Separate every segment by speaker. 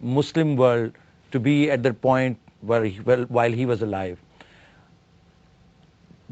Speaker 1: Muslim world to be at that point while he was alive.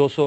Speaker 1: 200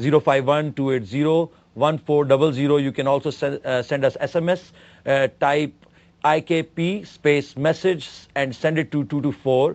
Speaker 1: 051-280-1400। You can also send us SMS, type IKP space message and send it to 224,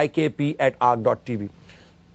Speaker 1: ikp@arc.tv।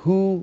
Speaker 1: who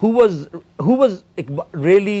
Speaker 1: who was really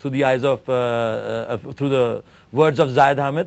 Speaker 1: through the eyes of through the words of Zahid Hamid,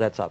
Speaker 1: That's up.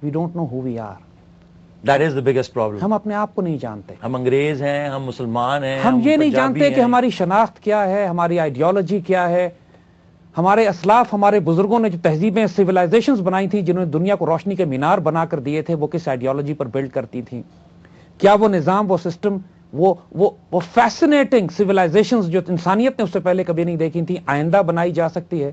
Speaker 2: We don't know who we are.
Speaker 1: That is the biggest problem.
Speaker 2: ہم اپنے آپ کو نہیں جانتے.
Speaker 1: ہم انگریز ہیں, ہم مسلمان ہیں,
Speaker 2: ہم یہ نہیں
Speaker 1: پنجابی
Speaker 2: جانتے کہ
Speaker 1: ہیں.
Speaker 2: ہماری شناخت کیا ہے, ہماری آئیڈیالوجی کیا ہے. ہمارے اسلاف, ہمارے بزرگوں نے جو تہذیبیں, سویلائزیشنز بنائی تھیں, جنہوں نے دنیا کو روشنی کے مینار بنا کر دیے تھے, وہ کس آئیڈیالوجی پر بلڈ کرتی تھیں؟ کیا وہ نظام, وہ سسٹم, وہ فیسنیٹنگ سویلائزیشنز جو انسانیت نے اس سے پہلے کبھی نہیں دیکھی تھیں, آئندہ بنائی جا سکتی ہے؟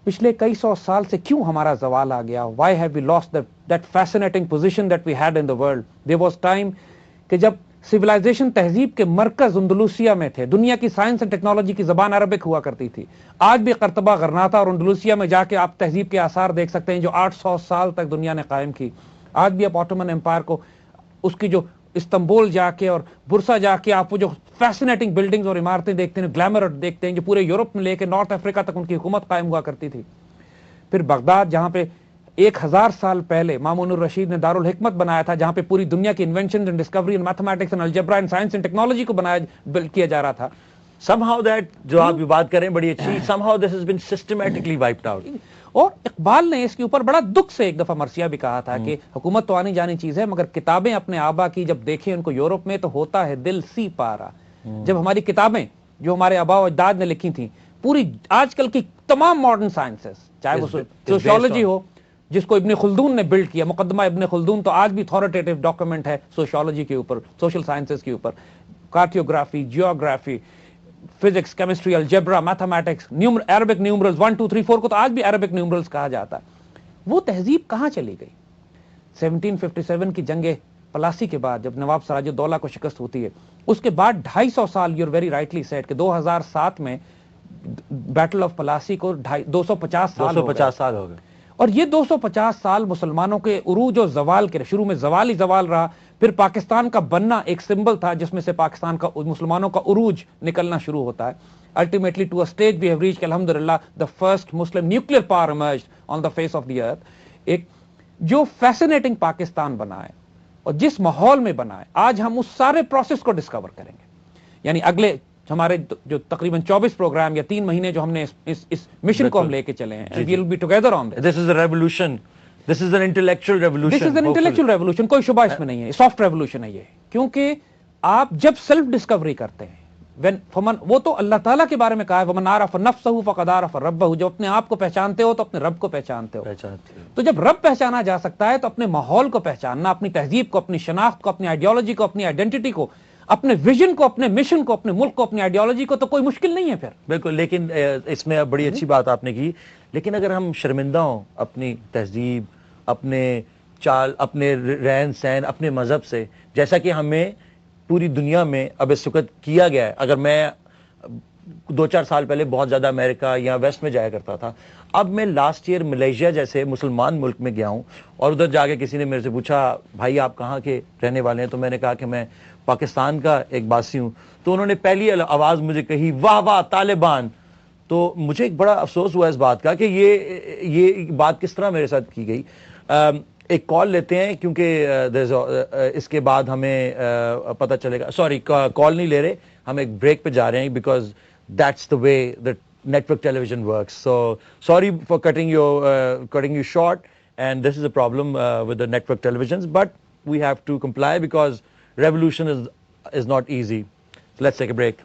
Speaker 2: پچھلے کئی سو سال سے کیوں ہمارا زوال آ گیا؟ Why have we lost that fascinating position that we had in the world? There was time کہ جب سویلائزیشن, تہذیب کے مرکز اندلوسیا میں تھے. دنیا کی سائنس اور ٹیکنالوجی کی زبان عربک ہوا کرتی تھی. آج بھی قرطبہ, غرناطہ اور اندلوسیا میں جا کے آپ تہذیب کے آثار دیکھ سکتے ہیں جو 800 سال تک دنیا نے قائم کی. آج بھی آپ آٹومن امپائر کو, اس کی جو استنبول جا کے اور برسا جا کے آپ وہ جو فیسنیٹنگ بلڈنگز اور عمارتیں دیکھتے ہیں, گلیمر دیکھتے ہیں, جو پورے یورپ میں لے کے نارتھ افریقہ تک ان کی حکومت قائم ہوا کرتی تھی. پھر بغداد, جہاں پہ 1000 سال پہلے مامون الرشید نے دارالحکمت بنایا تھا, جہاں پہ پوری دنیا کی invention and Discovery and mathematics and algebra and science and technology کو بلڈ کیا جا رہا تھا.
Speaker 1: Somehow that جو آپ یہ بات کریں بڑی اچھی, somehow this has been systematically wiped out.
Speaker 2: اور اقبال نے اس کے اوپر بڑا دکھ سے ایک دفعہ مرثیہ بھی کہا تھا کہ حکومت تو آنی جانی چیز ہے, مگر کتابیں اپنے آبا کی جب دیکھیں ان کو یورپ میں, تو ہوتا ہے دل سی پارا. جب ہماری کتابیں جو ہمارے آبا و اجداد نے لکھی تھیں, پوری آج کل کی تمام ماڈرن سائنسز, چاہے وہ سوشیولوجی ہو جس کو ابن خلدون نے بلڈ کیا, مقدمہ ابن خلدون تو آج بھی اتھارٹیٹو ڈاکومنٹ ہے سوشیولوجی کے اوپر, سوشل سائنسز کے اوپر, cartography, geography, physics, chemistry, algebra, mathematics, Arabic numerals 1 2 3 4 کو تو آج بھی عربک نیومرلز کہا جاتا ہے. وہ تہذیب کہاں چلی گئی؟ 1757 کی جنگ پلاسی کے بعد جب نواب سراج الدولہ کو شکست ہوتی ہے, اس کے بعد 250 سال, you are very rightly said, کہ 2007 میں بیٹل آف پلاسی کو 250 سال
Speaker 1: ہو گئے.
Speaker 2: اور یہ 250 سال مسلمانوں کے عروج و زوال کے, شروع میں زوال ہی زوال رہا, پھر پاکستان کا بننا ایک سمبل تھا جس میں سے پاکستان کا, مسلمانوں کا عروج نکلنا شروع ہوتا ہے. Ultimately to a stage we have reached, alhamdulillah, the first Muslim nuclear power emerged on the face of the earth. ایک جو فیسنیٹنگ پاکستان بنا ہے اور جس ماحول میں بنا ہے, آج ہم اس سارے پروسیس کو ڈسکور کریں گے. یعنی اگلے ہمارے جو تقریباً 24 پروگرام یا 3 مہینے جو ہم نے اس مشن کو ہم لے کے چلے ہیں, we will be together on this.
Speaker 1: This is a revolution. This is an intellectual revolution.
Speaker 2: This is an intellectual revolution, کوئی شبہ اس میں نہیں ہے, سافٹ ریولوشن ہے یہ. کیونکہ آپ جب سیلف ڈسکوری کرتے ہیں, وہ تو اللہ تعالیٰ کے بارے میں کہا ہے, وَمَنْ عَرَفَ نَفْسَهُ فَقَدْ عَرَفَ رَبَّهُ, جب اپنے آپ کو پہچانتے ہو تو اپنے رب کو پہچانتے ہو. تو جب رب پہچانا جا سکتا ہے تو اپنے ماحول کو پہچاننا, اپنی تہذیب کو, اپنی شناخت کو, اپنی آئیڈیالوجی کو, اپنی آئیڈینٹی کو, اپنے ویژن کو, اپنے مشن کو, اپنے ملک کو, اپنی آئیڈیالوجی کو, تو کوئی مشکل نہیں ہے پھر.
Speaker 1: بالکل. لیکن اس میں بڑی اچھی بات آپ نے کی, لیکن اگر ہم شرمندہ ہوں اپنی تہذیب, اپنے چال, اپنے رہن سہن, اپنے مذہب سے, جیسا کہ ہمیں پوری دنیا میں اب اس وقت کیا گیا ہے. اگر میں 2-4 سال پہلے بہت زیادہ امریکہ یا ویسٹ میں جایا کرتا تھا, اب میں لاسٹ ایئر ملیشیا جیسے مسلمان ملک میں گیا ہوں, اور ادھر جا کے کسی نے میرے سے پوچھا, بھائی آپ کہاں کے رہنے والے ہیں؟ تو میں نے کہا کہ میں پاکستان کا ایک باسی ہوں. تو انہوں نے پہلی آواز مجھے کہی, واہ واہ طالبان. تو مجھے ایک بڑا افسوس ہوا اس بات کا کہ یہ بات کس طرح میرے ساتھ کی گئی. ایک کال لیتے ہیں کیونکہ اس کے بعد ہمیں پتہ چلے گا. سوری, کال نہیں لے رہے, ہم ایک بریک پہ جا رہے ہیں, because that's the way that network television works. So sorry for cutting you short, and this is a problem with the network televisions, but we have to comply because revolution is not easy. So let's take a break.